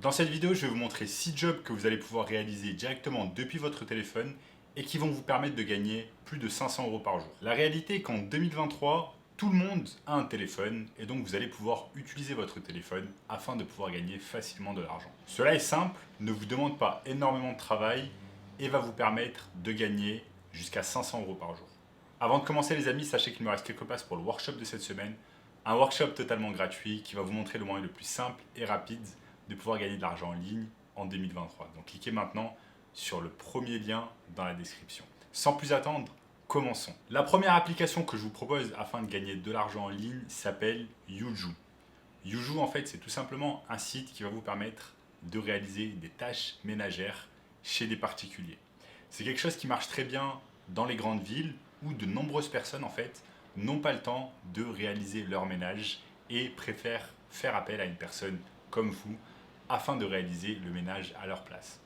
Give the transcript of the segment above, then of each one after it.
Dans cette vidéo, je vais vous montrer 6 jobs que vous allez pouvoir réaliser directement depuis votre téléphone et qui vont vous permettre de gagner plus de 500 euros par jour. La réalité est qu'en 2023, tout le monde a un téléphone et donc vous allez pouvoir utiliser votre téléphone afin de pouvoir gagner facilement de l'argent. Cela est simple, ne vous demande pas énormément de travail et va vous permettre de gagner jusqu'à 500 euros par jour. Avant de commencer les amis, sachez qu'il me reste quelques places pour le workshop de cette semaine. Un workshop totalement gratuit qui va vous montrer le moyen le plus simple et rapide de pouvoir gagner de l'argent en ligne en 2023. Donc cliquez maintenant sur le premier lien dans la description. Sans plus attendre, commençons. La première application que je vous propose afin de gagner de l'argent en ligne s'appelle Yuju. Yuju en fait c'est tout simplement un site qui va vous permettre de réaliser des tâches ménagères chez des particuliers. C'est quelque chose qui marche très bien dans les grandes villes où de nombreuses personnes en fait n'ont pas le temps de réaliser leur ménage et préfèrent faire appel à une personne comme vous afin de réaliser le ménage à leur place.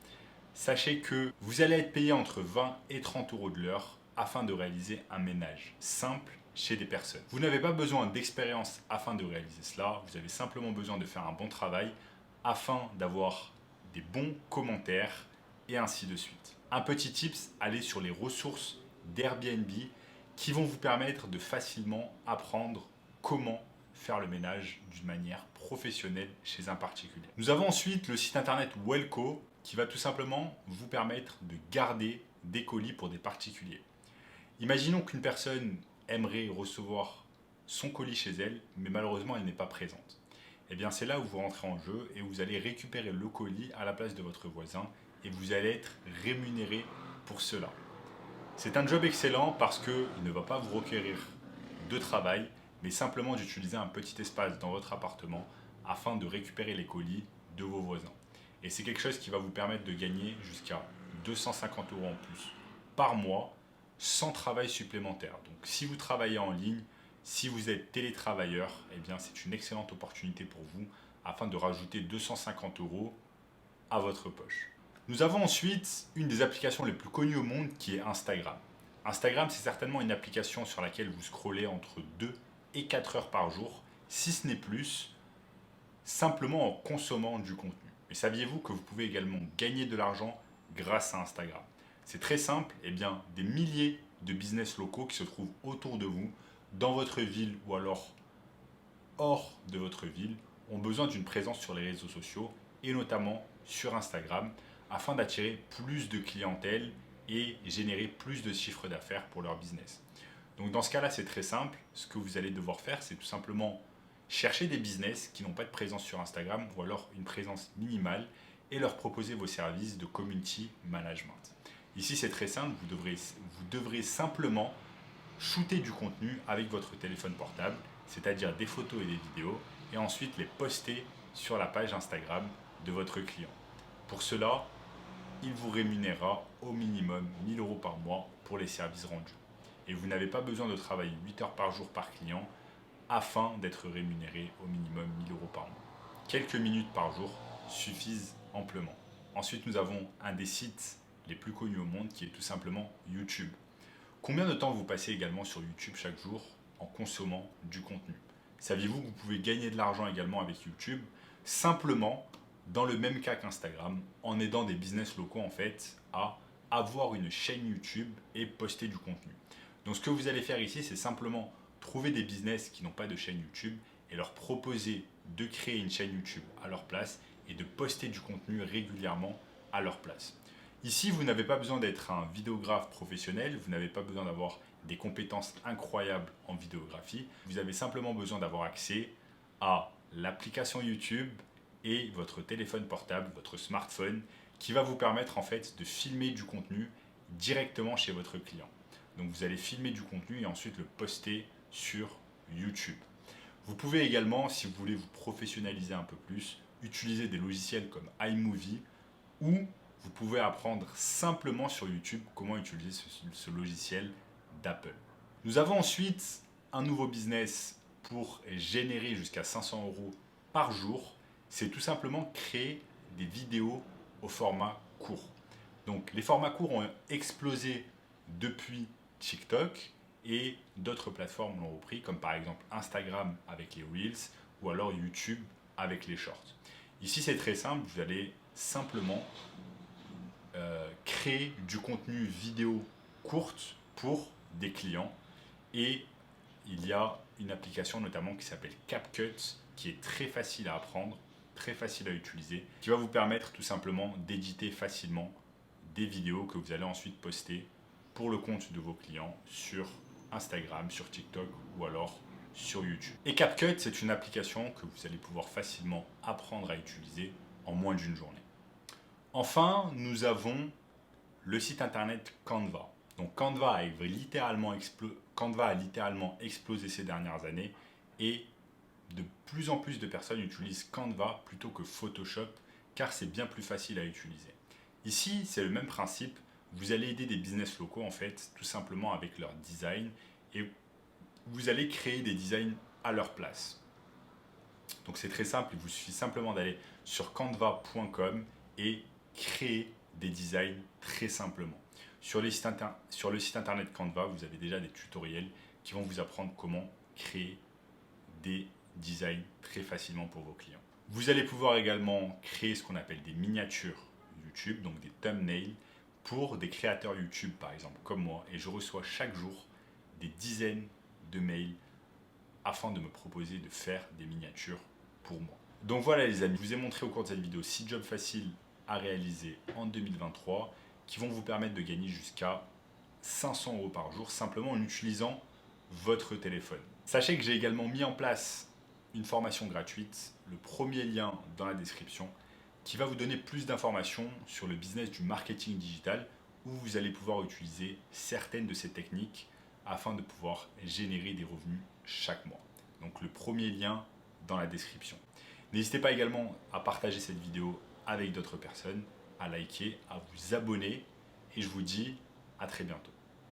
Sachez que vous allez être payé entre 20 et 30 euros de l'heure afin de réaliser un ménage simple chez des personnes. Vous n'avez pas besoin d'expérience afin de réaliser cela, vous avez simplement besoin de faire un bon travail afin d'avoir des bons commentaires et ainsi de suite. Un petit tips, allez sur les ressources d'Airbnb qui vont vous permettre de facilement apprendre comment faire le ménage d'une manière professionnelle chez un particulier. Nous avons ensuite le site internet Welco qui va tout simplement vous permettre de garder des colis pour des particuliers. Imaginons qu'une personne aimerait recevoir son colis chez elle, mais malheureusement elle n'est pas présente. Et bien c'est là où vous rentrez en jeu et vous allez récupérer le colis à la place de votre voisin et vous allez être rémunéré pour cela. C'est un job excellent parce qu'il ne va pas vous requérir de travail, mais simplement d'utiliser un petit espace dans votre appartement afin de récupérer les colis de vos voisins. Et c'est quelque chose qui va vous permettre de gagner jusqu'à 250 euros en plus par mois sans travail supplémentaire. Donc si vous travaillez en ligne, si vous êtes télétravailleur, eh bien c'est une excellente opportunité pour vous afin de rajouter 250 euros à votre poche. Nous avons ensuite une des applications les plus connues au monde qui est Instagram. Instagram, c'est certainement une application sur laquelle vous scrollez entre 2 et 4 heures par jour, si ce n'est plus, simplement en consommant du contenu. Mais saviez-vous que vous pouvez également gagner de l'argent grâce à Instagram? C'est très simple, et bien des milliers de business locaux qui se trouvent autour de vous, dans votre ville ou alors hors de votre ville, ont besoin d'une présence sur les réseaux sociaux et notamment sur Instagram afin d'attirer plus de clientèle et générer plus de chiffre d'affaires pour leur business. Donc dans ce cas-là, c'est très simple. Ce que vous allez devoir faire, c'est tout simplement chercher des business qui n'ont pas de présence sur Instagram ou alors une présence minimale et leur proposer vos services de community management. Ici, c'est très simple. Vous devrez simplement shooter du contenu avec votre téléphone portable, c'est-à-dire des photos et des vidéos, et ensuite les poster sur la page Instagram de votre client. Pour cela, il vous rémunérera au minimum 1000 euros par mois pour les services rendus. Et vous n'avez pas besoin de travailler 8 heures par jour par client afin d'être rémunéré au minimum 1000 euros par mois. Quelques minutes par jour suffisent amplement. Ensuite, nous avons un des sites les plus connus au monde qui est tout simplement YouTube. Combien de temps vous passez également sur YouTube chaque jour en consommant du contenu? Saviez-vous que vous pouvez gagner de l'argent également avec YouTube simplement dans le même cas qu'Instagram en aidant des business locaux en fait à avoir une chaîne YouTube et poster du contenu. Donc ce que vous allez faire ici, c'est simplement trouver des business qui n'ont pas de chaîne YouTube et leur proposer de créer une chaîne YouTube à leur place et de poster du contenu régulièrement à leur place. Ici, vous n'avez pas besoin d'être un vidéographe professionnel, vous n'avez pas besoin d'avoir des compétences incroyables en vidéographie, vous avez simplement besoin d'avoir accès à l'application YouTube et votre téléphone portable, votre smartphone, qui va vous permettre en fait de filmer du contenu directement chez votre client. Donc vous allez filmer du contenu et ensuite le poster sur YouTube. Vous pouvez également, si vous voulez vous professionnaliser un peu plus, utiliser des logiciels comme iMovie ou vous pouvez apprendre simplement sur YouTube comment utiliser ce logiciel d'Apple. Nous avons ensuite un nouveau business pour générer jusqu'à 500 euros par jour. C'est tout simplement créer des vidéos au format court. Donc les formats courts ont explosé depuis TikTok et d'autres plateformes l'ont repris, comme par exemple Instagram avec les Reels ou alors YouTube avec les Shorts. Ici, c'est très simple, vous allez simplement créer du contenu vidéo courte pour des clients. Et il y a une application notamment qui s'appelle CapCut, qui est très facile à apprendre, très facile à utiliser, qui va vous permettre tout simplement d'éditer facilement des vidéos que vous allez ensuite poster pour le compte de vos clients sur Instagram, sur TikTok ou alors sur YouTube. Et CapCut, c'est une application que vous allez pouvoir facilement apprendre à utiliser en moins d'une journée. Enfin, nous avons le site internet Canva. Donc Canva a littéralement explosé ces dernières années et de plus en plus de personnes utilisent Canva plutôt que Photoshop car c'est bien plus facile à utiliser. Ici, c'est le même principe. Vous allez aider des business locaux en fait, tout simplement avec leur design et vous allez créer des designs à leur place. Donc c'est très simple, il vous suffit simplement d'aller sur canva.com et créer des designs très simplement. Sur le site internet Canva, vous avez déjà des tutoriels qui vont vous apprendre comment créer des designs très facilement pour vos clients. Vous allez pouvoir également créer ce qu'on appelle des miniatures YouTube, donc des thumbnails, pour des créateurs YouTube par exemple comme moi, et je reçois chaque jour des dizaines de mails afin de me proposer de faire des miniatures pour moi. Donc voilà les amis, je vous ai montré au cours de cette vidéo 6 jobs faciles à réaliser en 2023 qui vont vous permettre de gagner jusqu'à 500 € par jour simplement en utilisant votre téléphone. Sachez que j'ai également mis en place une formation gratuite, le premier lien dans la description, qui va vous donner plus d'informations sur le business du marketing digital où vous allez pouvoir utiliser certaines de ces techniques afin de pouvoir générer des revenus chaque mois. Donc le premier lien dans la description. N'hésitez pas également à partager cette vidéo avec d'autres personnes, à liker, à vous abonner et je vous dis à très bientôt.